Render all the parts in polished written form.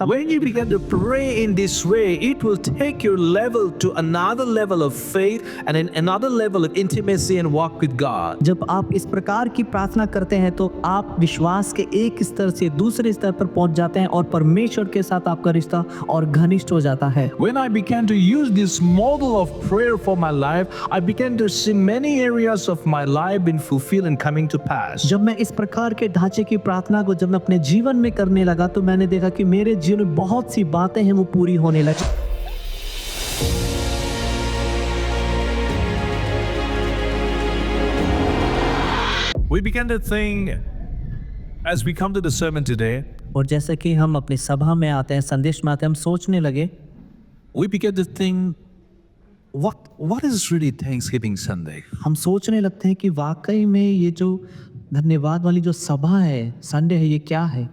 When you begin to pray in this way, it will take your level to another level of faith and another level of intimacy and walk with God. जब आप इस प्रकार की प्रार्थना करते हैं तो आप विश्वास के एक स्तर से दूसरे स्तर पर पहुंच जाते हैं और परमेश्वर के साथ आपका रिश्ता और घनिष्ठ हो जाता है। When I began to use this model of prayer for my life, I began to see many areas of my life being fulfilled and coming to pass. जब मैं इस प्रकार के ढांचे की प्रार्थना को जब मैं अपने जीवन में करने लगा तो मैंने देखा कि मेरे जीवन में बहुत सी बातें हैं वो पूरी होने लगी। We began to think, as we come to the sermon today, और जैसे कि हम अपनी सभा में आते हैं, संदेश में आते हैं, हम सोचने लगे, we began to think, what is really Thanksgiving Sunday? हम सोचने लगते हैं कि वाकई में ये जो धन्यवाद वाली जो सभा है, संडे है, ये क्या है।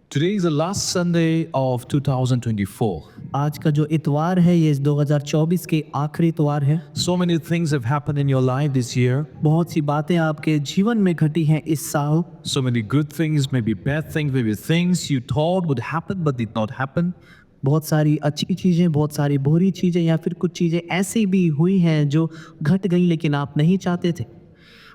Today is the last Sunday of 2024. आज का जो इतवार है ये 2024 के आखिरी इतवार है। So many things have happened in your life this year. बहुत सी बातें आपके जीवन में घटी हैं इस साल। So many good things, maybe bad things, maybe things you thought would happen but did not happen. बहुत सारी अच्छी चीज़ें, बहुत सारी बुरी चीज़ें या फिर कुछ चीज़ें ऐसी भी हुई हैं जो घट गई लेकिन आप नहीं चाहते थे।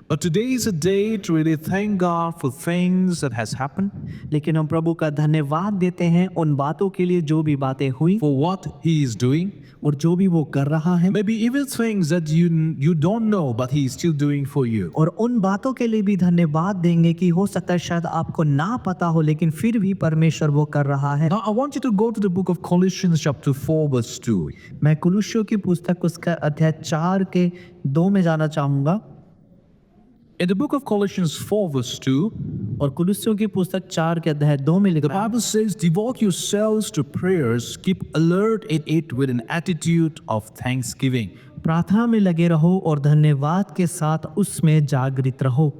But today is a day to really thank God for things that has happened, लेकिन हम प्रभु का धन्यवाद देते हैं उन बातों के लिए जो भी बातें हुई for what He is doing. और जो भी वो कर रहा है, Maybe even things that you don't know but He is still doing for you. और उन बातों के लिए भी धन्यवाद देंगे कि हो सकता है शायद आपको ना पता हो लेकिन फिर भी परमेश्वर वो कर रहा है। Now I want you to go to the book of Colossians chapter 4 verse 2. मैं कुलुस्सियों की पुस्तक उसका अध्याय 4 के 2 में जाना चाहूँगा। In the book of Colossians 4 verse 2, और कुलुस्सियों की पुस्तक 4 के अध्याय 2 में the लिखा है, Bible says, devote yourselves to prayers, keep alert in it with an attitude of thanksgiving. प्रार्थना में लगे रहो और धन्यवाद के साथ उसमें जागृत रहो।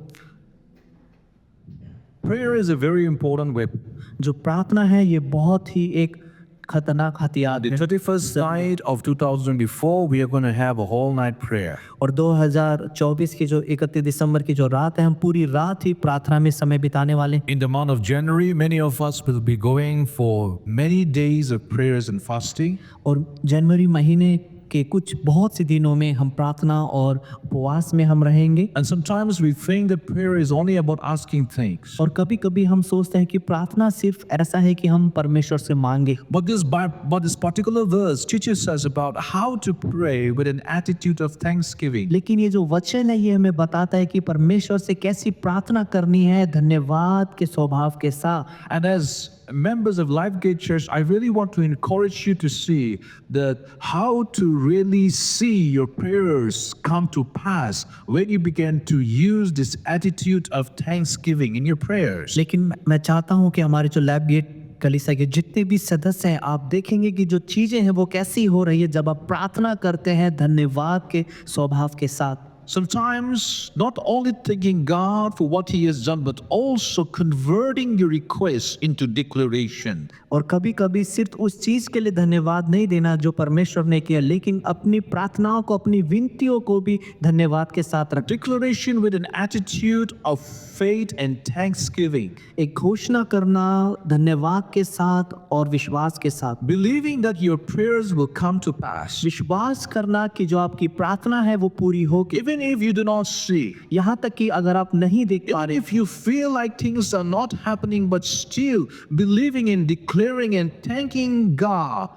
Prayer is a very important weapon. जो प्रार्थना है ये बहुत ही एक खतरनाक हथियार The है। 31st night of 2024, we are going to have a whole night prayer. और 2024 की जो 31 दिसंबर की जो रात है हम पूरी रात ही प्रार्थना में समय बिताने वाले। In the month of January, many of us will be going for many days of prayers and fasting. और जनवरी महीने के कुछ बहुत से दिनों में हम प्रार्थना और उपवास में हम रहेंगे। And sometimes we think that prayer is only about asking things. और कभी कभी हम सोचते हैं कि प्रार्थना सिर्फ ऐसा है कि हम परमेश्वर से मांगे। But this particular verse teaches us about how to pray with an attitude of thanksgiving. लेकिन ये जो वचन है ये हमें बताता है कि परमेश्वर से कैसी प्रार्थना करनी है धन्यवाद के स्वभाव के साथ। And as members of LifeGate Church, I really want to encourage you to see that how to really see your prayers come to pass when you begin to use this attitude of thanksgiving in your prayers. लेकिन मैं चाहता हूँ कि हमारे जो lab gate कलीसिया के जितने भी सदस्य हैं आप देखेंगे कि जो चीजें हैं वो कैसी हो रही है जब आप प्रार्थना करते हैं धन्यवाद के स्वभाव के साथ। Sometimes not only thanking God for what He has done, but also converting your requests into declaration. और कभी कभी सिर्फ उस चीज के लिए धन्यवाद नहीं देना जो परमेश्वर ने किया लेकिन अपनी प्रार्थनाओं को अपनी विनतियों को भी धन्यवाद के साथ रख। Declaration with an attitude of faith and thanksgiving. एक घोषणा करना धन्यवाद के साथ और विश्वास के साथ। Believing that your prayers will come to pass. विश्वास करना कि जो आपकी प्रार्थना है वो पूरी होगी। Even if you do not see. यहाँ तक कि अगर आप नहीं देख पा Even रहे, if you feel like things are not happening, but still believing and declaring and thanking God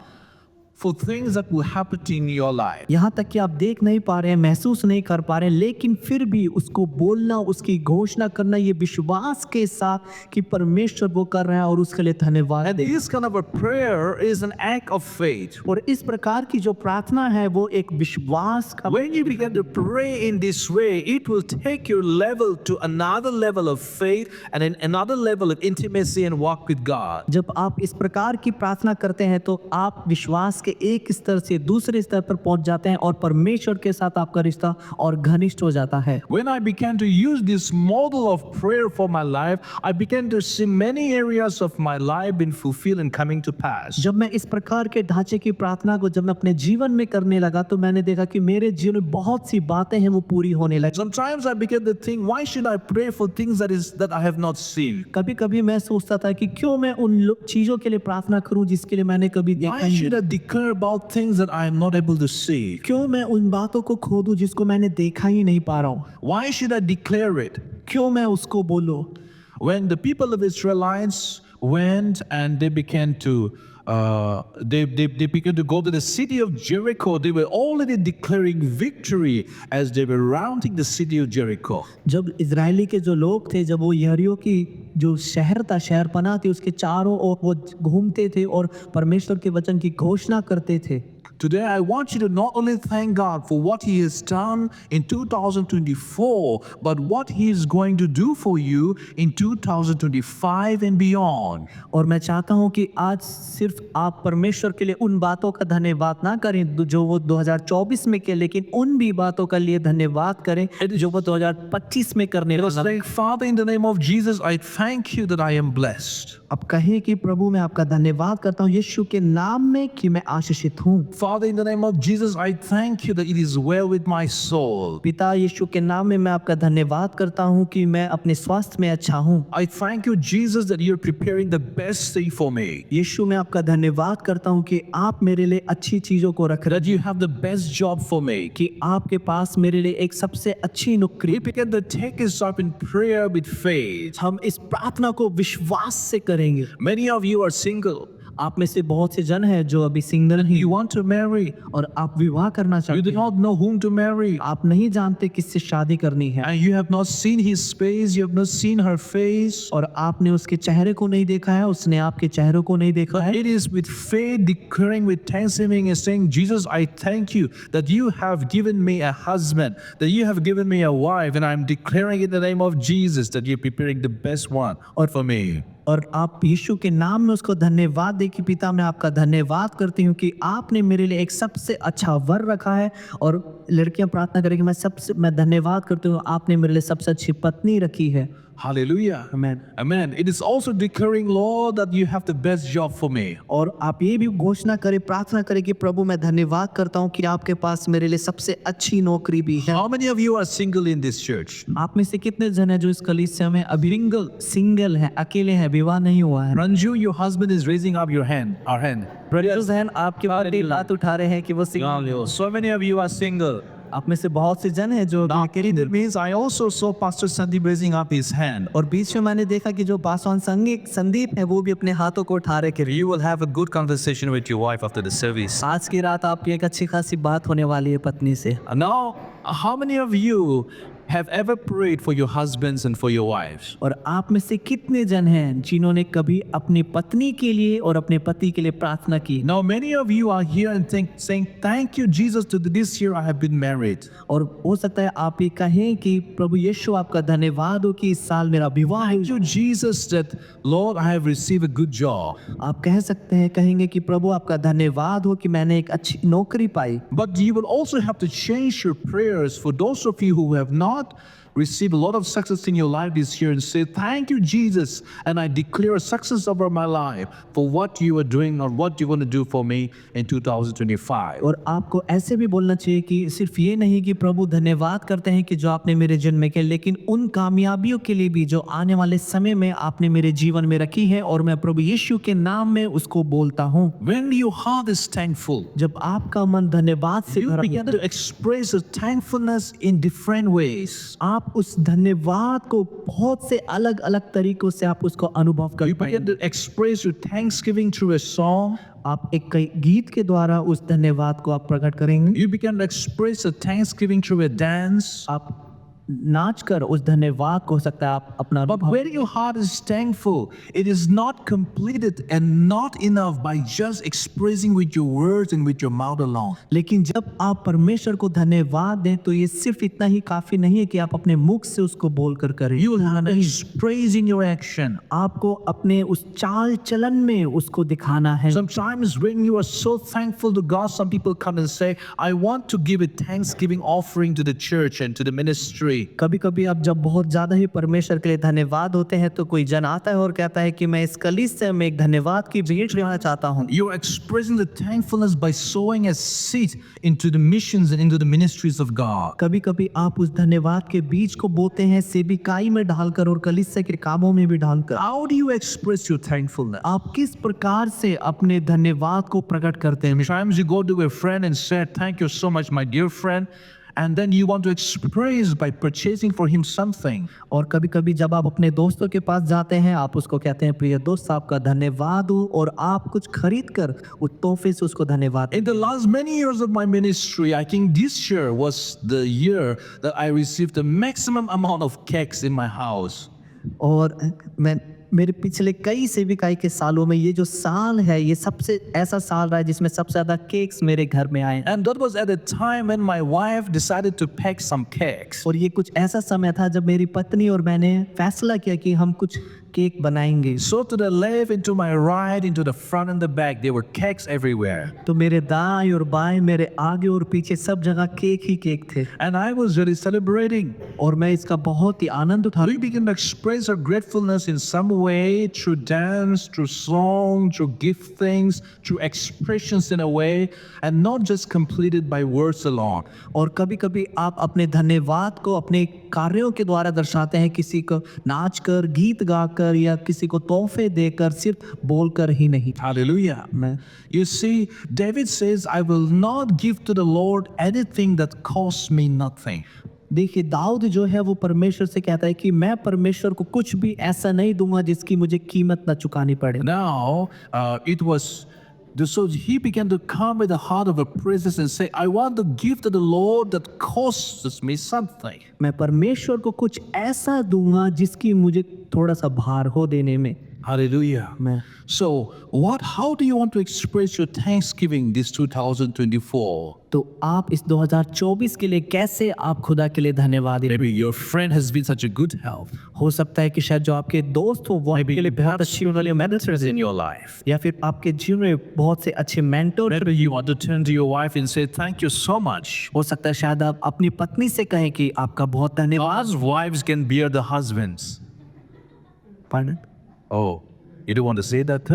for things that will happen in your life. यहाँ तक कि आप देख नहीं पा रहे हैं, महसूस नहीं कर पा रहे हैं, लेकिन फिर भी उसको बोलना, उसकी घोषणा करना ये विश्वास के साथ कि परमेश्वर वो कर रहा है और उसके लिए धन्यवाद And दें। this kind of a prayer is an act of faith. और इस प्रकार की जो प्रार्थना है वो एक विश्वास का। When you begin to pray in this way, it will take your level to another level of faith and another level of intimacy and walk with God. जब आप इस प्रकार की प्रार्थना करते हैं तो आप विश्वास के एक स्तर से दूसरे स्तर पर पहुंच जाते हैं और परमेश्वर के साथ आपका रिश्ता और घनिष्ठ हो जाता है। When I began to use this model of prayer for my life, I began to see many areas of my life being fulfilled and coming to pass. जब मैं इस प्रकार के ढांचे की प्रार्थना को जब मैं अपने जीवन में करने लगा तो मैंने देखा कि मेरे जीवन में बहुत सी बातें हैं वो पूरी होने लगी। Sometimes I began to think, why should I pray for things that I have not seen? कभी कभी मैं सोचता था कि क्यों मैं उन चीजों के लिए प्रार्थना करूं जिसके लिए मैंने कभी देखा Why ही should नहीं? I declare about things that I am not able to see? क्यों मैं उन बातों को खोदूं जिसको मैंने देखा ही नहीं पा रहा हूं? Why should I declare it? क्यों मैं उसको बोलूं? When the people of Israelites went and they began to they began to go to the city of Jericho, they were already declaring victory as they were rounding the city of Jericho. जब Israeli के जो लोग थे जब वो यरीहो की जो शहर था शहर पना थी उसके चारों ओर वो घूमते थे और परमेश्वर के वचन की घोषणा करते थे। Today, I want you to not only thank God for what He has done in 2024, but what He is going to do for you in 2025 and beyond. और मैं चाहता हूं कि आज सिर्फ आप परमेश्वर के लिए उन बातों का धन्यवाद ना करें जो वो 2024 में किए, लेकिन उन भी बातों का लिए धन्यवाद करें जो वो 2025 में करने Just वाला। like, Father, in the name of Jesus, I thank you that I am blessed. अब कहें कि प्रभु मैं आपका धन्यवाद करता हूँ यीशु के नाम में कि मैं आशीषित हूँ। Father, in the name of Jesus, I thank you that it is well with my soul. पिता यीशु के नाम में मैं आपका धन्यवाद करता हूँ कि मैं अपने स्वास्थ्य में अच्छा हूँ। I thank you, Jesus, that you're preparing the best thing for me. यीशु मैं आपका धन्यवाद करता हूँ कि आप मेरे लिए अच्छी चीजों को रख रहे That you have the best job for me. कि आपके पास मेरे लिए एक सबसे अच्छी नौकरी। We begin to take us up in prayer with faith. हम इस प्रार्थना को विश्वास से करेंगे। Many of you are single. आप में से बहुत से जन हैं जो अभी सिंगल हैं You want to marry. और आप विवाह करना You चाहते do हैं। not know whom to marry. आप नहीं जानते किससे शादी करनी है And you have not seen his face, you have not seen her face. और आपने उसके चेहरे को नहीं देखा है, उसने आपके चेहरों को नहीं देखा है। It is with faith declaring with thanksgiving and saying, Jesus, I thank you that you have given me a husband, that you have given me a wife, and I'm declaring in the name of Jesus that you're preparing the best one for me. और आप यीशु के नाम में उसको धन्यवाद दे कि पिता मैं आपका धन्यवाद करती हूँ कि आपने मेरे लिए एक सबसे अच्छा वर रखा है। और लड़कियां प्रार्थना करें कि मैं धन्यवाद करती हूँ आपने मेरे लिए सबसे अच्छी पत्नी रखी है। Hallelujah. Amen. Amen. It is also declaring, Lord, that you have the best job for me. और आप ये भी घोषणा करें प्रार्थना करें कि प्रभु मैं धन्यवाद करता हूँ कि आपके पास मेरे लिए सबसे अच्छी नौकरी भी है। How many of you are single in this church? आप में से कितने जन हैं जो इस कलीसिया में अभी सिंगल हैं, अकेले हैं, विवाह नहीं हुआ है? Ranju, your husband is raising up our hand. Brothers हैं आपके बारे में हाथ उठा रहे हैं कि वो single. So many of you are single. आप में से बहुत से जन हैं जो अकेले। That means I also saw Pastor Sandeep raising up his hand. और बीच में मैंने देखा कि जो पासवान संदीप है वो भी अपने हाथों को उठा रहे कि You will have a good conversation with your wife after the service. आज की रात आपकी एक अच्छी खासी बात होने वाली है पत्नी से। Now, how many of you have ever prayed for your husbands and for your wives? और आप में से कितने जन हैं जिन्होंने कभी अपनी पत्नी के लिए और अपने पति के लिए प्रार्थना की? Now, many of you are here and saying, thank you, Jesus, to this year I have been married. और हो सकता है आप ये कहें कि प्रभु यीशु आपका धन्यवाद हो कि इस साल मेरा विवाह Thank you, Jesus, that, Lord, I have received a good job. आप कह सकते हैं कहेंगे कि प्रभु आपका धन्यवाद हो कि मैंने एक अच्छी नौकरी पाई। But you will also have to change your prayers for those of you who have not receive a lot of success in your life this year and say, thank you, Jesus, and I declare success over my life for what you are doing or what you're going to do for me in 2025. और आपको ऐसे भी बोलना चाहिए कि सिर्फ ये नहीं कि प्रभु धन्यवाद करते हैं कि जो आपने मेरे जन्म में किया, लेकिन उन कामयाबियों के लिए भी जो आने वाले समय में आपने मेरे जीवन में रखी है और मैं प्रभु यीशु के नाम में उसको बोलता हूँ। When your heart is thankful, जब आपका मन धन्यवाद से you भरा begin to express the thankfulness in different ways. आप उस धन्यवाद को बहुत से अलग अलग तरीकों से आप उसको अनुभव कर You पाएंगे। begin to express your thanksgiving through a song. आप एक गीत के द्वारा उस धन्यवाद को आप प्रकट करेंगे। You begin to express the thanksgiving through a dance. आप नाच कर उस धन्यवाद को हो सकता है आप अपना But when your heart is thankful, it is not completed and not enough by just expressing with your words and with your mouth alone. लेकिन जब आप परमेश्वर को धन्यवाद दें तो ये सिर्फ इतना ही काफी नहीं है कि आप अपने मुख से उसको बोलकर करें। You will have to express in your action. आपको अपने उस चाल चलन में उसको दिखाना है। Sometimes when you are so thankful to God, some people come and say, I want to give a thanksgiving offering to the church and to the ministry. कभी कभी आप जब बहुत ज्यादा ही परमेश्वर के लिए धन्यवाद होते हैं तो कोई जन आता है और कहता है कि मैं इस कलीसिया में एक धन्यवाद की भेंट लेना चाहता हूँ। You're expressing the thankfulness by sowing a seed into the missions and into the ministries of God. कभी कभी आप उस धन्यवाद के बीज को बोते हैं सेविकाई में डालकर और कलीसिया के कामों में भी डालकर। How do you express your thankfulness? आप किस प्रकार से अपने धन्यवाद को प्रकट करते हैं? Sometimes you go to a friend and say, thank you so much, my dear friend. And then you want to express by purchasing for him something. और कभी कभी जब आप अपने दोस्तों के पास जाते हैं आप उसको कहते हैं प्रिय दोस्त आपका धन्यवाद हो और आप कुछ खरीद कर उस तोहफे से उसको धन्यवाद। In the last many years of my ministry, I think this year was the year that I received the maximum amount of cakes in my house. और मैं मेरे पिछले कई सेविकाई के सालों में ये जो साल है ये सबसे ऐसा साल रहा है जिसमें सबसे ज्यादा केक्स मेरे घर में आए। And that was at a time when my wife decided to pack some cakes. और ये कुछ ऐसा समय था जब मेरी पत्नी और मैंने फैसला किया कि हम कुछ केक बनाएंगे। So to the left, into my right, into the front and the back, there were cakes everywhere. तो मेरे दाएं और बाएं मेरे आगे और पीछे सब जगह केक ही केक थे And I was really celebrating. और मैं इसका बहुत ही आनंद उठा। We began to express our gratefulness in some way, through dance, through song, through gift things, through expressions in a way, and not just completed by words alone. और कभी कभी आप अपने धन्यवाद को अपने कार्यों के द्वारा दर्शाते हैं, किसी को नाच कर गीत गाकर या किसी को तोहफे देकर, सिर्फ बोलकर ही नहीं। Hallelujah. You see, David says, I will not give to the Lord anything that costs me nothing. देखिए दाऊद जो है वो परमेश्वर से कहता है कि मैं परमेश्वर को कुछ भी ऐसा नहीं दूंगा जिसकी मुझे कीमत न चुकानी पड़े। Now, so he began to come with a heart of a praises and say, I want to give to the Lord that costs me something. मैं परमेश्वर को कुछ ऐसा दूंगा जिसकी मुझे थोड़ा सा भार हो देने में। Hallelujah. मैं So, how do you want to express your thanksgiving this 2024? तो आप इस 2024 के लिए कैसे आप खुदा के लिए धन्यवाद दें? Maybe your friend has been such a good help. हो सकता है कि शायद जो आपके दोस्त हो वो आपके लिए बहुत अच्छी वाली Mentors in your life. या फिर आपके जीवन में बहुत से अच्छे mentor. Maybe you want to turn to your wife and say, thank you so much. हो सकता है शायद आप अपनी पत्नी से कहें कि आपका बहुत धन्यवाद। As wives can bear the husbands. Pardon? Oh, you don't want to say that?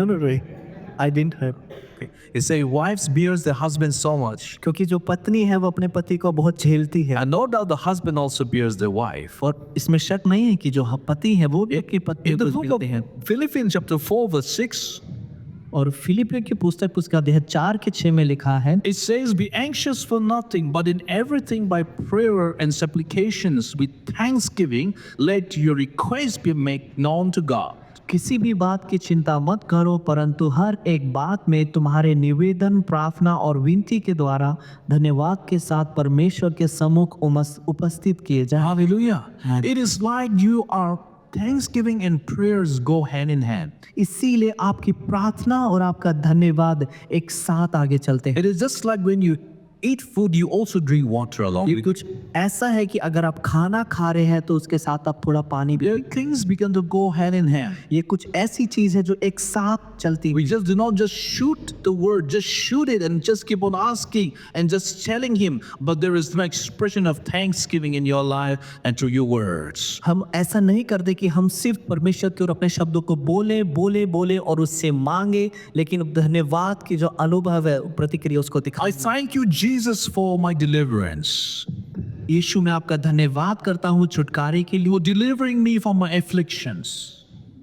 I didn't hear. Okay. You say wives bears the husband so much. क्योंकि जो पत्नी है वो अपने पति को बहुत झेलती है And no doubt the husband also bears the wife. और इसमें शक नहीं है कि जो पति है वो भी अपनी पत्नी In the को book झेलते हैं। of Philippians chapter 4 verse 6, और फिलिपियों की पुस्तक उसका अध्याय 4 के 6 में लिखा है, it says, be anxious for nothing, but in everything by prayer and supplications with thanksgiving, let your requests be made known to God. किसी भी बात की चिंता मत करो परंतु हर एक बात में तुम्हारे निवेदन प्रार्थना और विनती के द्वारा धन्यवाद के साथ परमेश्वर के सम्मुख उपस्थित किए जाए। Hallelujah. It is like you are thanksgiving and prayers go hand in hand. इसीलिए आपकी प्रार्थना और आपका धन्यवाद एक साथ आगे चलते हैं। It is just like when you eat food, you also drink water along ये with it. कुछ ऐसा है कि अगर आप खाना खा रहे हैं तो उसके साथ आप थोड़ा पानी भी। Things begin to go hand in hand. ये कुछ ऐसी चीज है जो एक साथ चलती We है। just do not just shoot the word, just shoot it and just keep on asking and just telling him, but there is an expression of thanksgiving in your life and through your words. हम ऐसा नहीं करते कि हम सिर्फ परमेश्वर की और अपने शब्दों को बोले बोले बोले और उससे मांगे, लेकिन धन्यवाद की जो अनुभव है प्रतिक्रिया उसको I दिखाएं। thank you, Jesus, for my deliverance, यीशु मैं आपका धन्यवाद करता हूँ छुटकारे के लिए। for delivering me from my afflictions.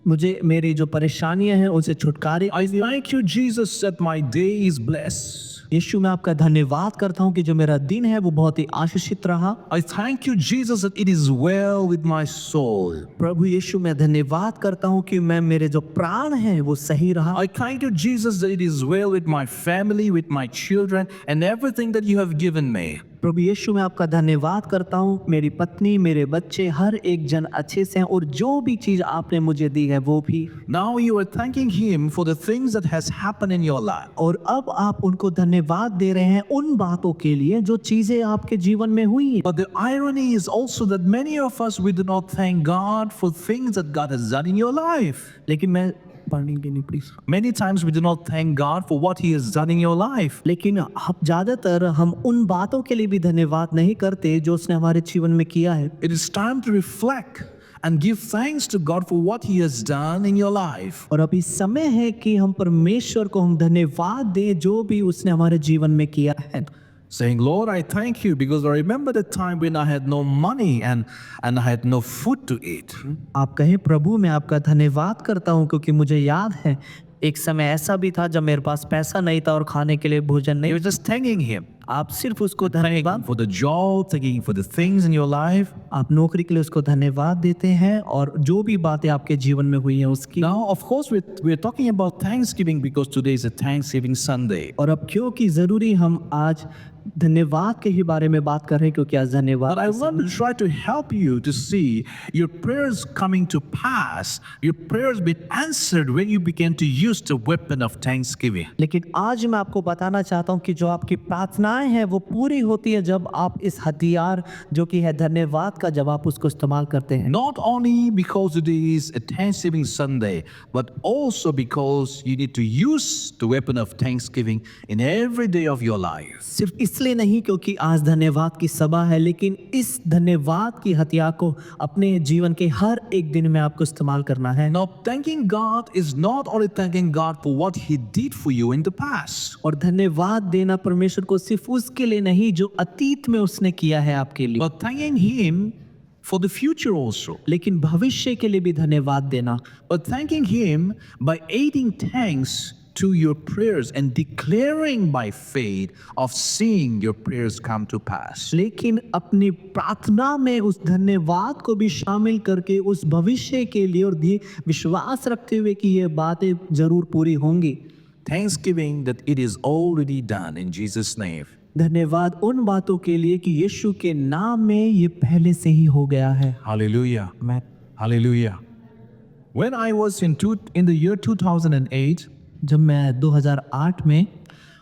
मुझे मेरी जो परेशानियां हैं उनसे छुटकारे। I thank you, Jesus, that my day is blessed. यीशु मैं आपका धन्यवाद करता हूँ कि जो मेरा दिन है वो बहुत ही आशीषित रहा। I thank you, Jesus, that it is well with my soul. प्रभु यीशु मैं धन्यवाद करता हूँ कि मैं मेरे जो प्राण हैं वो सही रहा। I thank you, Jesus, that it is well with my family, with my children, and everything that you have given me. प्रभु यीशु मैं आपका धन्यवाद करता हूँ, मेरी पत्नी, मेरे बच्चे, हर एक जन अच्छे से हैं और जो भी चीज़ आपने मुझे दी है वो भी। Now you are thanking Him for the things that has happened in your life. और अब आप उनको धन्यवाद दे रहे हैं उन बातों के लिए जो चीज़ें आपके जीवन में हुई हैं। But the irony is also that many of us, we do not thank God for things that God has done in your life. लेकिन मैं पढ़ने के लिए please. Many times we do not thank God for what He has done in your life. लेकिन हम ज़्यादातर हम उन बातों के लिए भी धन्यवाद नहीं करते जो उसने हमारे जीवन में किया है। It is time to reflect and give thanks to God for what He has done in your life. और अभी समय है कि हम परमेश्वर को हम धन्यवाद दें जो भी उसने हमारे जीवन में किया है। Saying, Lord, I thank you because I remember the time when I had no money and I had no food to eat. आप कहें प्रभु मैं आपका धन्यवाद करता हूँ क्योंकि मुझे याद है एक समय ऐसा भी था जब मेरे पास पैसा नहीं था और खाने के लिए भोजन नहीं। You're just thanking Him. आप सिर्फ उसको Thanking धन्यवाद, for the job, thanking for the things in your life. आप नौकरी के लिए उसको धन्यवाद देते हैं और जो भी बातें आपके जीवन में हुई हैं उसकी। Now, of course, we're talking about Thanksgiving because today is a Thanksgiving Sunday. और अब क्योंकि ज़रूरी हम आज धन्यवाद के ही बारे में बात कर रहे हैं क्योंकि आज धन्यवाद। But I want to try to help you to see your prayers coming to pass, your prayers being answered when you begin to use the weapon of thanksgiving. लेकिन आज मैं आपको बताना चाहता हूँ कि जो आपकी प्रार्थनाएं हैं वो पूरी होती है जब आप इस हथियार जो कि है धन्यवाद का जब आप उसको इस्तेमाल करते हैं। Not only because it is a Thanksgiving Sunday, but also because you need to use the weapon of thanksgiving in every day of your life. सिर्फ इसलिए नहीं क्योंकि आज धन्यवाद की सभा है, लेकिन इस धन्यवाद की हथियार को अपने जीवन के हर एक दिन में आपको इस्तेमाल करना है। Now, thanking God is not only thanking God for what He did for you in the past, और धन्यवाद देना परमेश्वर को सिर्फ उसके लिए नहीं जो अतीत में उसने किया है आपके लिए, but thanking Him for the future also. लेकिन भविष्य के लिए भी धन्यवाद देना। But thanking Him by adding thanks to your prayers and declaring by faith of seeing your prayers come to pass. लेकिन अपनी प्रार्थना में उस धन्यवाद को भी शामिल करके उस भविष्य के लिए और ये विश्वास रखते हुए कि ये बातें जरूर पूरी होंगी। Thanksgiving that it is already done in Jesus' name. धन्यवाद उन बातों के लिए कि यीशु के नाम में ये पहले से ही हो गया है। Hallelujah. मैं Hallelujah. When I was in the year 2008, जब मैं 2008 में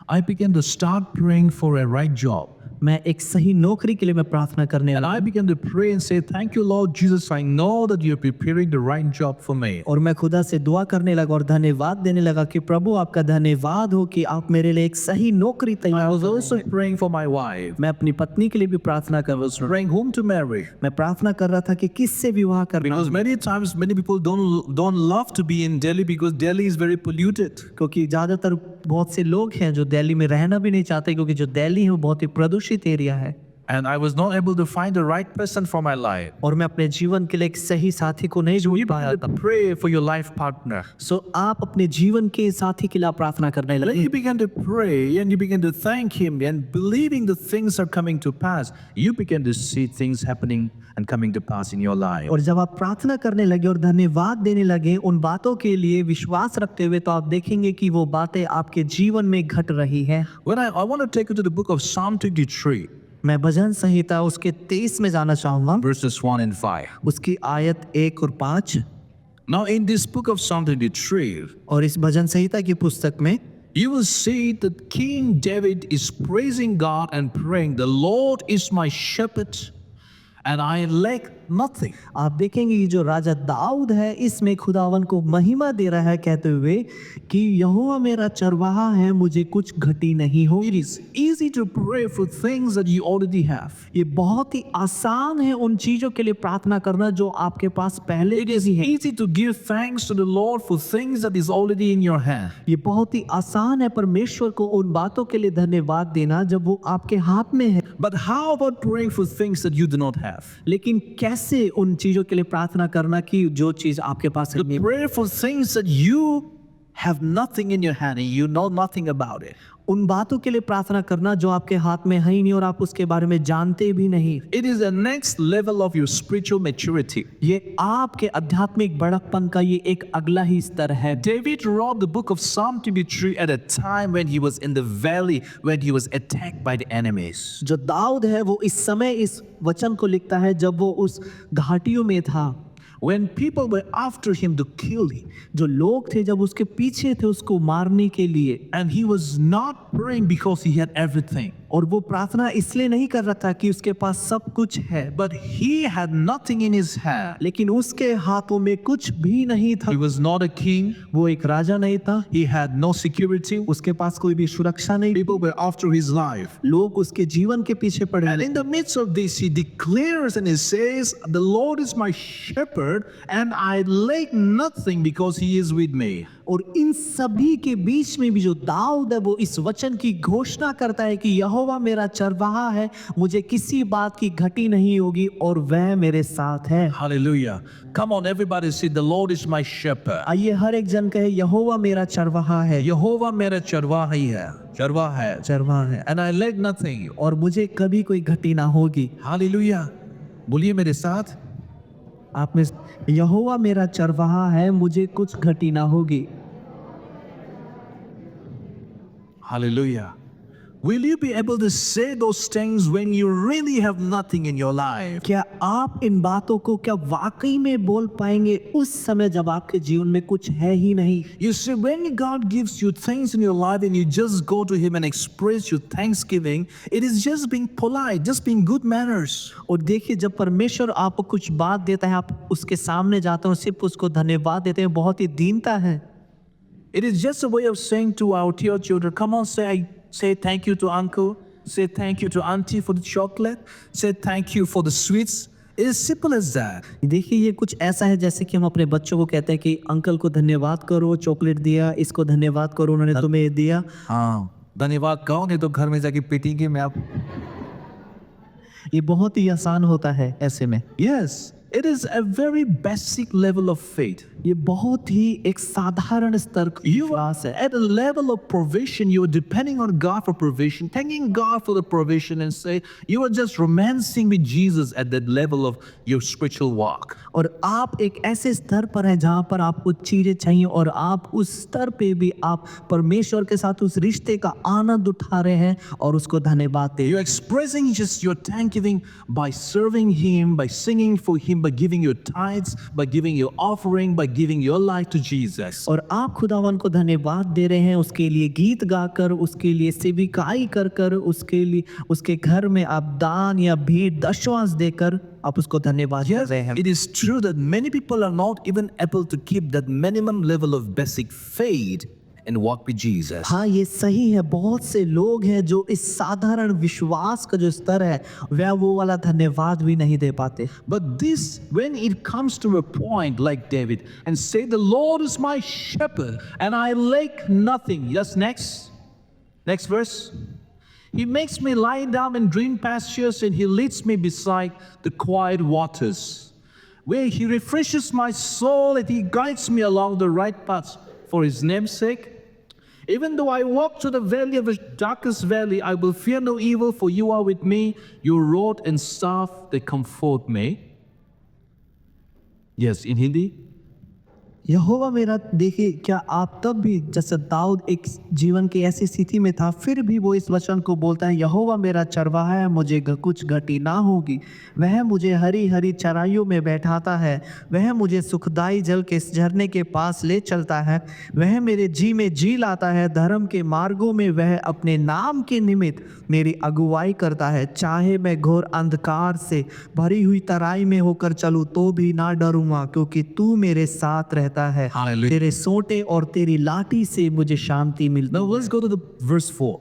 I began to start praying for a right job. मैं एक सही नौकरी के लिए मैं प्रार्थना करने And लगा I began to pray and say, thank you, Lord Jesus. I know that you're preparing the right job for me. और मैं खुदा से दुआ करने लगा और धन्यवाद देने लगा कि प्रभु आपका धन्यवाद हो कि आप मेरे लिए एक सही नौकरी I तैयार was कर रहे also हैं। praying for my wife. मैं अपनी पत्नी के लिए भी प्रार्थना कर रहा था। Praying whom to marry. मैं प्रार्थना कर रहा था कि किससे विवाह करना, Because many times many people don't love to be in Delhi because Delhi is very polluted. क्योंकि ज़्यादातर बहुत से लोग हैं जो दिल्ली में रहना भी नहीं चाहते क्योंकि जो दिल्ली है वो बहुत ही प्रदूषित एरिया है। And I was not able to find the right person for my life. और मैं अपने जीवन के लिए एक सही साथी को नहीं ढूंढ You पाया began था। to pray for your life partner. सो आप अपने जीवन के साथी के लिए आप प्रार्थना करने Then लगे you began to pray and you began to thank Him and believing the things are coming to pass. You began to see things happening and coming to pass in your life. और जब आप प्रार्थना करने लगे और धन्यवाद देने लगे उन बातों के लिए विश्वास रखते हुए तो आप देखेंगे कि वो बातें आपके जीवन में घट रही हैं। When I want to take you to the book of Psalm 23, मैं भजन संहिता उसके 23 में जाना चाहूंगा, verses 1 and 5. उसकी आयत 1 और 5। Now, in this book of Psalm 23, और इस भजन संहिता की पुस्तक में you will see that King David is praising God and praying, the Lord is my shepherd and I lack nothing. आप देखेंगे ये जो राजा दाऊद है इसमें खुदावन को महिमा दे रहा है कहते हुए कि यहोवा मेरा चरवाहा है, मुझे कुछ घटी नहीं हो। It is easy to pray for things that you already have. ये बहुत ही आसान है उन चीजों के लिए प्रार्थना करना जो आपके पास पहले It is ही है। easy to give thanks to the Lord for things that is already in your hand. ये बहुत ही आसान है परमेश्वर को उन बातों के लिए धन्यवाद देना जब वो आपके हाथ में है। But how about praying for things that you do not have? लेकिन कैसे उन चीजों के लिए प्रार्थना करना कि जो चीज आपके पास To नहीं। pray for things that you have nothing in your hand and you know nothing about it. उन बातों के लिए प्रार्थना करना जो आपके हाथ में है ही नहीं और आप उसके बारे में जानते भी नहीं। It is the next level of your spiritual maturity. ये आपके आध्यात्मिक बड़कपन का ये एक अगला ही स्तर है। David wrote the book of Psalm 23 at a time when he was in the valley, when he was attacked by the enemies. जो दाऊद है वो इस समय इस वचन को लिखता है जब वो उस घाटियों में था, When people were after him to kill him, जो लोग थे जब उसके पीछे थे उसको मारने के लिए, and he was not praying because he had everything, और वो प्रार्थना इसलिए नहीं कर रहा था कि उसके पास सब कुछ है, but he had nothing in his hand. लेकिन उसके हाथों में कुछ भी नहीं था। He was not a king. वो एक राजा नहीं था, He had no security. उसके पास कोई भी सुरक्षा नहीं, People were after his life. लोग उसके जीवन के पीछे पड़े। And in the midst of this, he declares and he says, "The Lord is my shepherd, and I lack nothing because he is with me." और इन सभी के बीच में भी जो दाऊद है वो इस वचन की घोषणा करता है कि यहोवा मेरा चरवाहा है, मुझे किसी बात की घटी नहीं होगी और वह मेरे साथ है। Hallelujah. Come on, everybody say, "The Lord is my shepherd." आइए हर एक जन कहे यहोवा मेरा चरवाहा है, यहोवा मेरा चरवाहा ही है, चरवाहा है, चरवाहा है, and I lack nothing. और मुझे कभी कोई घटी ना होगी। Hallelujah. बोलिए मेरे साथ, आप में यहोवा मेरा चरवाहा है, मुझे कुछ घटी ना होगी। Hallelujah. Will you be able to say those things when you really have nothing in your life? क्या आप इन बातों को क्या वाकई में बोल पाएंगे उस समय जब आपके जीवन में कुछ है ही नहीं? You see, when God gives you things in your life and you just go to Him and express your thanksgiving, it is just being polite, just being good manners. और देखिए जब परमेश्वर आपको कुछ बात देता है आप उसके सामने जाते हो सिर्फ उसको धन्यवाद देते हैं, बहुत ही दीनता है। It is just a way of saying to our dear children, come on, say thank you to uncle, say thank you to auntie for the chocolate, say thank you for the sweets. It is simple as that. देखिए ये कुछ ऐसा है जैसे कि हम अपने बच्चों को कहते हैं कि अंकल को धन्यवाद करो, चॉकलेट दिया, इसको धन्यवाद करो, उन्होंने तुम्हें दिया। हाँ, धन्यवाद कहो नहीं तो घर में जाके पीटेंगे मैं आप। ये बहुत ही आसान होता है ऐसे में। Yes, it is a very basic level of faith. ये बहुत ही एक साधारण स्तर का You विश्वास है। at a level of provision, you are depending on God for provision, thanking God for the provision, and say you are just romancing with Jesus at that level of your spiritual walk. और आप एक ऐसे स्तर पर हैं जहाँ पर आपको चीजें चाहिए और आप उस स्तर पे भी आप परमेश्वर के साथ उस रिश्ते का आनंद उठा रहे हैं और उसको धन्यवाद दे। You're expressing just your thanksgiving by serving Him, by singing for Him, by giving your tithes, by giving your offering, by giving your life to Jesus. और आप खुदावन को धन्यवाद दे रहे हैं उसके लिए गीत गाकर, उसके लिए सेविकाई कर कर, उसके लिए उसके घर में आप दान या भेंट दशवांश देकर आप उसको धन्यवाद कर रहे हैं। It is true that many people are not even able to keep that minimum level of basic faith and walk with Jesus. हाँ ये सही है, बहुत से लोग हैं जो इस साधारण विश्वास का जो स्तर है वह वो वाला धन्यवाद भी नहीं दे पाते। But this, when it comes to a point like David and say, "The Lord is my shepherd and I lack nothing." Just next verse. He makes me lie down in green pastures and He leads me beside the quiet waters, where He refreshes my soul and He guides me along the right path for His name's sake. Even though I walk through the valley of the darkest valley, I will fear no evil, for You are with me. Your rod and staff, they comfort me. Yes, in Hindi. यहोवा मेरा, देखिए क्या आप तब भी जैसे दाऊद एक जीवन की ऐसी स्थिति में था फिर भी वो इस वचन को बोलता है, यहोवा मेरा चरवाहा है, मुझे कुछ घटी ना होगी। वह मुझे हरी हरी चराइयों में बैठाता है, वह मुझे सुखदाई जल के झरने के पास ले चलता है, वह मेरे जी में जी लाता है, धर्म के मार्गों में वह अपने नाम के निमित्त मेरी अगुवाई करता है। चाहे मैं घोर अंधकार से भरी हुई तराई में होकर चलूं तो भी ना डरूंगा, क्योंकि तू मेरे साथ रहता है। Hallelujah. तेरे सोटे और तेरी लाठी से मुझे शांति मिलती Now let's go to the verse 4.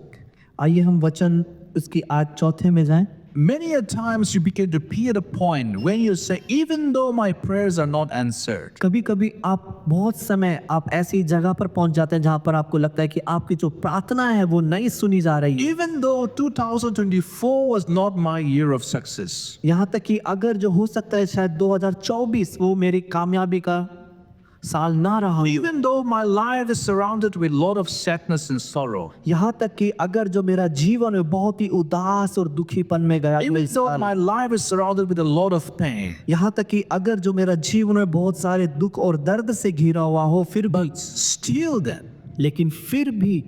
आइए हम वचन उसकी आज चौथे में जाएं। Many a times you begin to be at a point when you say, even though my prayers are not answered. कभी कभी आप बहुत समय आप ऐसी जगह पर पहुंच जाते हैं जहां पर आपको लगता है कि आपकी जो प्रार्थना है वो नहीं सुनी जा रही है। Even though 2024 was not my year of success. यहाँ तक कि अगर जो हो सकता है शायद 2024 वो मेरी कामयाबी का साल ना रहा हूं, even though my life is surrounded with a lot of sadness and sorrow, यहाँ तक कि अगर जो मेरा जीवन है बहुत ही उदास और दुखीपन में गया, even though my life is surrounded with a lot of pain, यहाँ तक कि अगर जो मेरा जीवन है बहुत सारे दुख और दर्द से घिरा हुआ हो, फिर भी, but still then, लेकिन फिर भी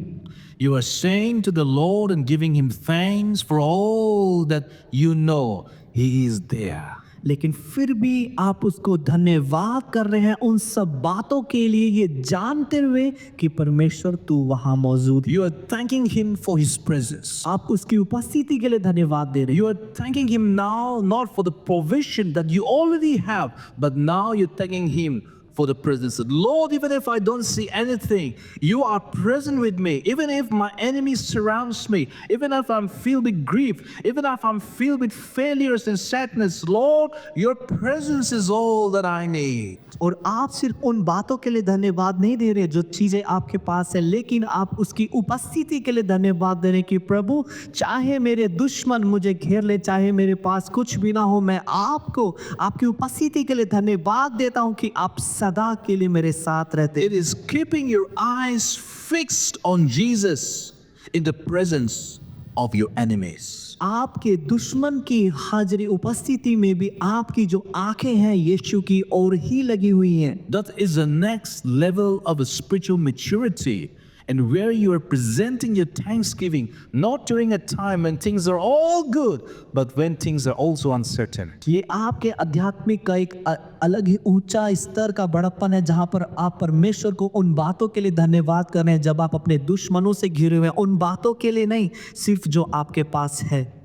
you are saying to the Lord and giving Him thanks for all that you know He is there. लेकिन फिर भी आप उसको धन्यवाद कर रहे हैं उन सब बातों के लिए, ये जानते हुए कि परमेश्वर तू वहां मौजूद है। You are thanking Him for His presence. आप उसकी उपस्थिति के लिए धन्यवाद दे रहे हैं। You are thanking Him now not for the provision that you already have, but now you're thanking Him for the presence. Lord, even if I don't see anything, you are present with me. Even if my enemy surrounds me, even if I'm filled with grief, even if I'm filled with failures and sadness, Lord, your presence is all that I need. और आप सिर्फ उन बातों के लिए धन्यवाद नहीं दे रहे जो चीजें आपके पास है, लेकिन आप उसकी उपस्थिति के लिए धन्यवाद दे रहे कि प्रभु, चाहे मेरे दुश्मन मुझे घेर ले, चाहे मेरे पास कुछ भी ना हो, मैं आपको आपकी उपस्थिति के लिए धन्यवाद देता हूं कि आप सदा के लिए मेरे साथ रहते। It is keeping your eyes fixed on Jesus in the presence of your enemies. आपके दुश्मन की हाजिरी उपस्थिति में भी आपकी जो आंखें हैं यीशु की ओर ही लगी हुई हैं। That is the next level of a spiritual maturity, and where you are presenting your thanksgiving not during a time when things are all good, but when things are also uncertain. ये आपके आध्यात्मिक का एक अलग ही ऊंचा स्तर का बड़प्पन है, जहां पर आप परमेश्वर को उन बातों के लिए धन्यवाद कर रहे हैं जब आप अपने दुश्मनों से घिरे हुए हैं, उन बातों के लिए नहीं, सिर्फ जो आपके पास है।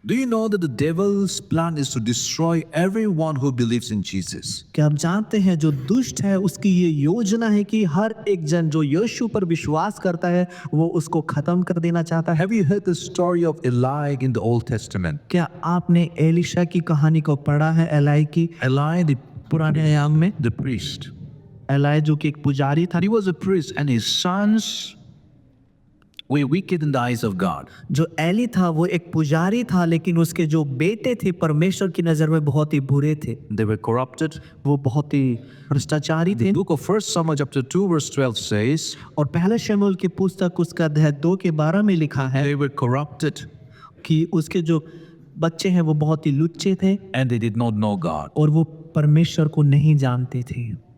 Do you know that the devil's plan is to destroy everyone who believes in Jesus? क्या आप जानते हैं जो दुष्ट है उसकी ये योजना है कि हर एक जन जो यीशु पर विश्वास करता है वो उसको खत्म कर देना चाहता है। Have you heard the story of Eli in the Old Testament? क्या आपने एलिशा की कहानी को पढ़ा है? एलाई की, Eli, the पुराने नियम में the priest. एलाई जो कि एक पुजारी था, He was a priest, and his sons were wicked in the eyes of God. जो एली था वो एक पुजारी था, लेकिन उसके जो बेटे थे परमेश्वर की नजर में बहुत ही बुरे थे, They were corrupted. वो बहुत ही भ्रष्टाचारी थे। The book of 1 Samuel chapter 2 verse 12 says, और पहले शमूएल की पुस्तक उसका अध्याय 2 के 12 में लिखा है they were corrupted कि उसके जो बच्चे हैं वो बहुत ही लुच्चे थे and they did not know God. और वो परमेश्वर को नहीं जानते थे।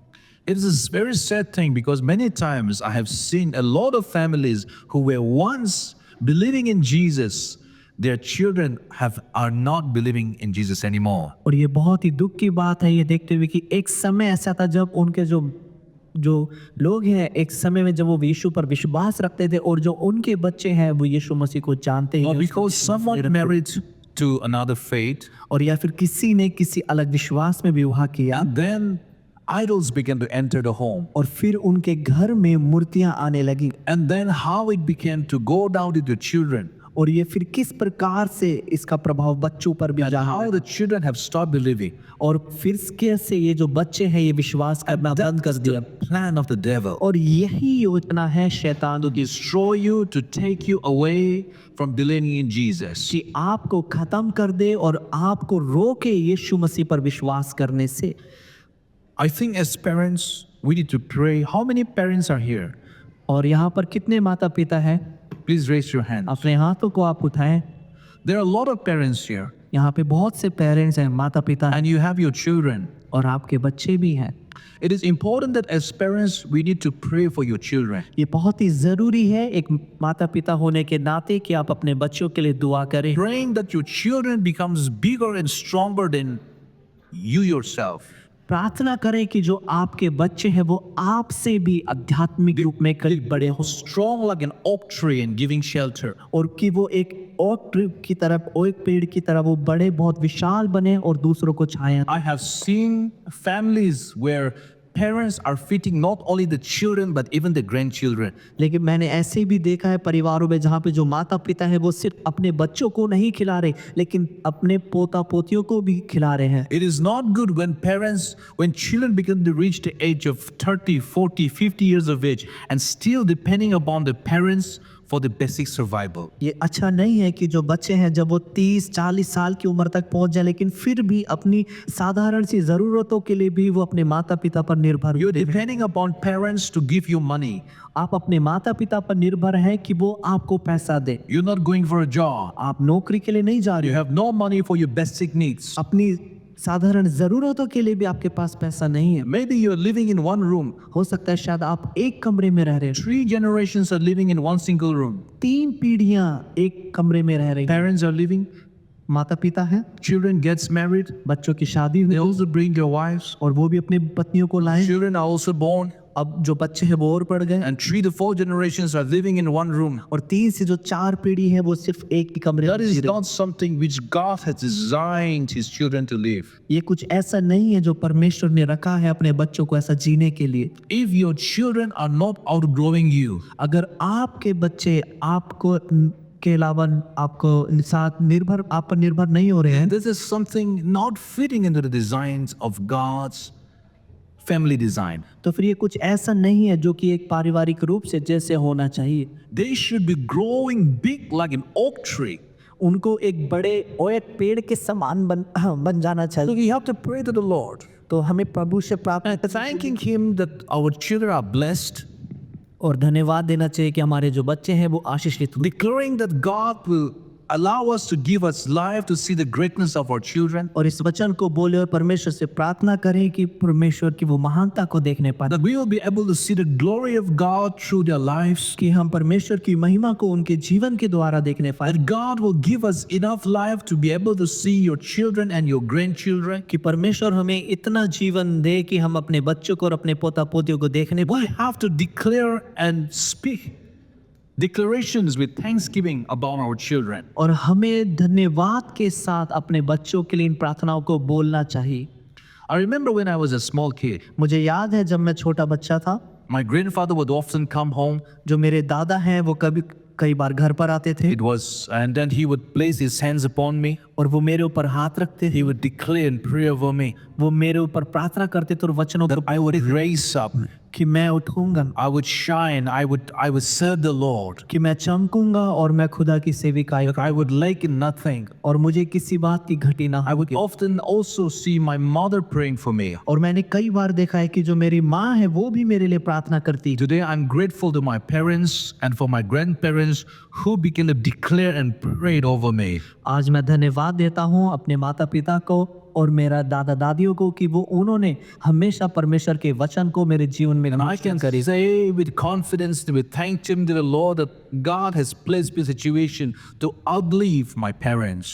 It is a very sad thing because many times I have seen a lot of families who were once believing in Jesus, their children are not believing in Jesus anymore. और ये बहुत ही दुख की बात है ये देखते हुए कि एक समय ऐसा था जब उनके जो लोग हैं एक समय में जब वो यीशु पर विश्वास रखते थे और जो उनके बच्चे हैं वो यीशु मसीह को जानते Or हैं because someone married to another faith, और या फिर किसी ने किसी अलग विश्वास में विवाह किया and then idols began to enter the home. और फिर उनके घर में मूर्तियां आने लगी And then how it began to go down to the children. और ये फिर किस प्रकार से इसका प्रभाव बच्चों पर भी And रहा how the children have stopped believing. और फिर कैसे ये जो बच्चे हैं ये विश्वास करना बंद कर दिया। Plan of the devil और यही योजना है शैतान to destroy you, to take you away from believing in Jesus. कि आपको खत्म कर दे और आपको रोके यीशु मसीह पर विश्वास करने से। I think as parents, we need to pray. How many parents are here? और यहाँ पर कितने माता पिता हैं? Please raise your hand. अपने हाथों को आप उठाएं। There are a lot of parents here, यहाँ पे बहुत से पेरेंट्स हैं, माता पिता हैं and you have your children. और आपके बच्चे भी हैं। It is important that as parents, we need to pray for your children. ये बहुत ही ज़रूरी है एक माता पिता होने के नाते कि आप अपने बच्चों के लिए दुआ करें, Praying that your children becomes bigger and stronger than you yourself. प्रार्थना करें कि जो आपके बच्चे हैं वो आपसे भी आध्यात्मिक रूप में करीब बड़े हो Strong like an oak tree and giving shelter. और कि वो एक ओक ट्री की तरफ, एक पेड़ की तरह वो बड़े बहुत विशाल बने और दूसरों को छाया। I have seen families where parents are feeding not only the children but even the grandchildren. लेकिन मैंने ऐसे भी देखा है परिवारों में जहाँ पे जो माता पिता है वो सिर्फ अपने बच्चों को नहीं खिला रहे लेकिन अपने पोता पोतियों को भी खिला रहे हैं। It is not good when children begin to reach the age of 30, 40, 50 years of age and still depending upon the parents for the basic survival. ये अच्छा नहीं है कि जो बच्चे हैं जब वो 30-40 साल की उम्र तक पहुंच जाए लेकिन फिर भी अपनी साधारण सी ज़रूरतों के लिए भी वो अपने माता पिता पर निर्भर You're होते हैं। depending upon parents to give you money. आप अपने माता पिता पर निर्भर हैं कि वो आपको पैसा दे। You're not going for a job. आप नौकरी के लिए नहीं जा रहे You हो। have no money for your basic needs. अपनी साधारण जरूरतों के लिए भी आपके पास पैसा नहीं है। Maybe you're living in one room. हो सकता है शायद आप एक कमरे में रह रहे हो। 3 generations are living in one single room. 3 पीढ़ियां एक कमरे में रह रही हैं। Parents are living, माता पिता हैं, children gets married, बच्चों की शादी they हुई also bring their wives. और वो भी अपनी पत्नियों को लाए। Children are also born, अब जो बच्चे हैं वो और बढ़ गए and 3 to 4 generations are living in one room. और 3 से जो 4 पीढ़ी है वो सिर्फ एक ही कमरे में That जी is रहे। not something which God has designed His children to live. ये कुछ ऐसा नहीं है जो परमेश्वर ने रखा है अपने बच्चों को ऐसा जीने के लिए। If your children are not outgrowing you, अगर आपके बच्चे आपको के अलावा आपको साथ निर्भर आप पर निर्भर नहीं हो रहे हैं this is something not fitting into the designs of God's family design. तो फिर ये कुछ ऐसा नहीं है जो कि एक पारिवारिक रूप से जैसे होना चाहिए। They should be growing big like an oak tree. उनको एक बड़े ओक पेड़ के समान बन जाना So चाहिए। you have to pray to the Lord, तो हमें प्रभु से प्रार्थना thanking Him that our children are blessed, और धन्यवाद देना चाहिए कि हमारे जो बच्चे हैं वो आशीषित हों। declaring that God will allow us to give us life to see the greatness of our children, और इस वचन को बोले और परमेश्वर से प्रार्थना करें कि परमेश्वर की वो महानता को देखने पाए, that we will be able to see the glory of God through their lives, कि हम परमेश्वर की महिमा को उनके जीवन के द्वारा देखने पाए, that God will give us enough life to be able to see your children and your grandchildren. कि परमेश्वर हमें इतना जीवन दे कि हम अपने बच्चों को और अपने पोता पोतियों को देखने We पाए। have to declare and speak declarations with thanksgiving about our children. और हमें धन्यवाद के साथ अपने बच्चों के लिए इन प्रार्थनाओं को बोलना चाहिए। I remember when I was a small kid, मुझे याद है जब मैं छोटा बच्चा था, my grandfather would often come home. जो मेरे दादा हैं वो कई बार घर पर आते थे It was, and then he would place his hands upon me. और वो मेरे ऊपर हाथ रखते थे। He would declare and pray over me वो मेरे ऊपर प्रार्थना करते थे और वचनों that I would raise up, कि मैं उठूंगा, I would shine, I would serve the Lord, कि मैं चमकूंगा और मैं खुदा की सेविकाई that I would lack in nothing. और मुझे किसी बात की घटी ना I would हो। often also see my mother praying for me. और मैंने कई बार देखा है कि जो मेरी माँ है वो भी मेरे लिए प्रार्थना करती है। Today I'm grateful to my parents and for my grandparents who began to declare and prayed over me. आज मैं धन्यवाद देता हूँ अपने माता पिता को और मेरा दादा दादियों को कि वो उन्होंने हमेशा परमेश्वर के वचन को मेरे जीवन में And I can say with confidence, with thank Him to the Lord that God has placed me in a situation to outlive my parents.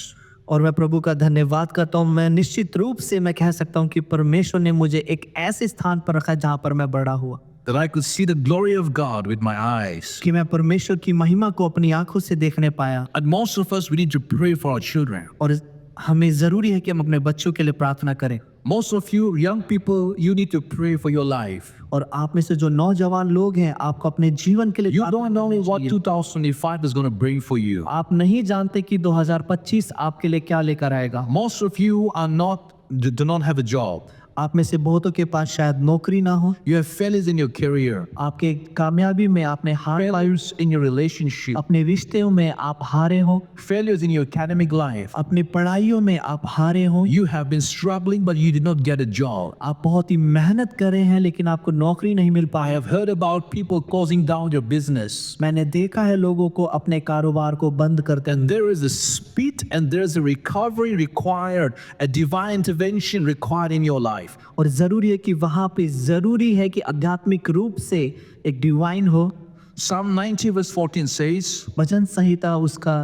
और मैं प्रभु का धन्यवाद करता हूँ। मैं निश्चित रूप से मैं कह सकता हूँ कि परमेश्वर ने मुझे एक ऐसे स्थान पर रखा है जहाँ पर मैं बड़ा हुआ, That I could see the glory of God with my eyes. कि मैं परमेश्वर की महिमा को अपनी आंखों से देखने पाया। And most of us, we need to pray for our children. और हमें जरूरी है कि हम अपने बच्चों के लिए प्रार्थना करें। Most of you young people, you need to pray for your life. और आप में से जो नौजवान लोग हैं आपको अपने जीवन के लिए You प्रार्थना don't know करनी what चाहिए। 2025 is going to bring for you. आप नहीं जानते कि 2025 आपके लिए क्या लेकर आएगा। Most of you do not have a job. आप में से बहुतों के पास शायद नौकरी ना हो, You have failures in your career, आपके कामयाबी में आपने हार, failures in your relationship, अपने रिश्तों में आप हारे हो, failures in your academic life. अपनी पढ़ाइयों में आप हारे हो, You have been struggling, but you did not get a job. आप बहुत ही मेहनत कर रहे हैं लेकिन आपको नौकरी नहीं मिल I पाया। have heard about people closing down their business. मैंने देखा है लोगों को अपने कारोबार को बंद करते And हैं there is a speed and there is a recovery required, a divine intervention required in your life. और जरूरी है कि वहां पे जरूरी है कि आध्यात्मिक रूप से एक डिवाइन हो। Psalm 90 verse 14 says, भजन संहिता उसका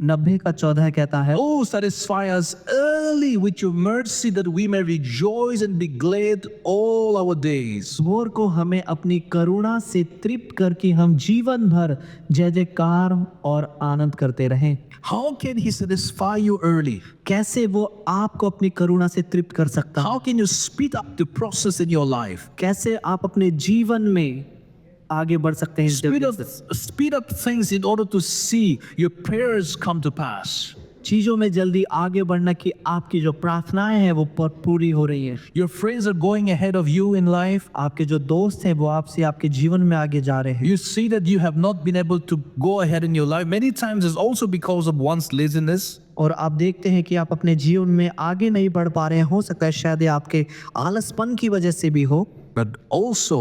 90:14 कहता है, Oh, satisfy us early with your mercy that we may rejoice and be glad all our days. भोर को हमें अपनी करुणा से तृप्त करके हम जीवन भर जय जयकार और आनंद करते रहें। How can He satisfy you early? कैसे वो आपको अपनी करुणा से तृप्त कर सकता है? How can you speed up the process in your life? कैसे आप अपने जीवन में आगे बढ़ सकते हैं? Speed up things in order to see your prayers come to pass. चीजों में जल्दी आगे बढ़ना कि आपकी जो प्रार्थनाएं हैं वो पूरी हो रही है। Your friends are going ahead of you in life. आपके जो दोस्त हैं वो आपसे आपके जीवन में आगे जा रहे हैं। You see that you have not been able to go ahead in your life. Many times it's also because of one's laziness. और आप देखते हैं कि आप अपने जीवन में आगे नहीं बढ़ पा रहे हैं। हो सकता है शायद ये आपके आलसपन की वजह से भी हो। but also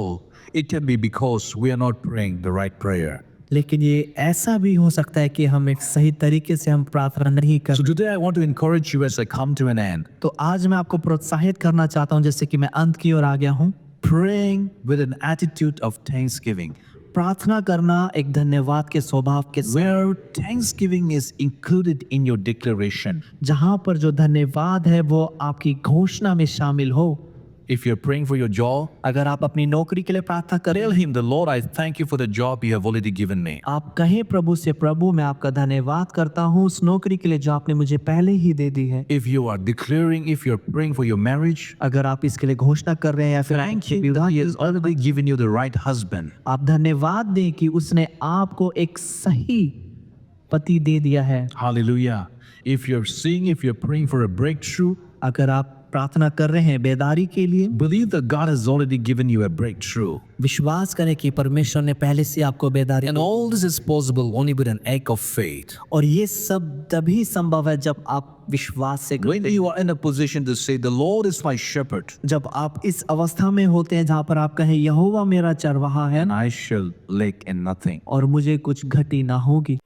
it can be because we are not praying the right prayer. लेकिन ये ऐसा भी हो सकता है कि हम एक सही तरीके से हम प्रार्थना नहीं कर। So today I want to encourage you as I come to an end. तो आज मैं आपको प्रोत्साहित करना चाहता हूँ जैसे कि मैं अंत की ओर आ गया हूँ। Praying with an attitude of thanksgiving, प्रार्थना करना एक धन्यवाद के स्वभाव के साथ, where thanksgiving is included in your declaration. जहाँ पर जो धन्यवाद है वो आपकी घोषणा में शामिल हो। If you're praying for your job, अगर आप अपनी नौकरी के लिए प्रार्थना करें, tell him, the Lord, I thank you for the job you have already given me. आप कहें प्रभु से, प्रभु मैं आपका धन्यवाद करता हूँ उस नौकरी के लिए जो आपने मुझे पहले ही दे दी है। If you are declaring, if you're praying for your marriage, अगर आप इसके लिए घोषणा कर रहे हैं या फिर thank you, God has already given you the right husband. आप धन्यवाद दें कि उसने आपको एक सही पति दे दिया है। Hallelujah. If you're seeing, if you're praying for a breakthrough, अगर आप प्रार्थना कर रहे हैं बेदारी के लिए, believe that God has already given you a breakthrough. विश्वास करें कि परमेश्वर ने पहले से आपको बेदारी, And all this is possible only with an act of faith. और ये सब तभी संभव है जब आप विश्वास से When करते हैं। you are in a position to say, the Lord is my shepherd, जब आप इस अवस्था में होते हैं जहाँ पर आप कहें यहोवा मेरा चरवाहा है and I shall lack in nothing. और मुझे कुछ घटी ना होगी।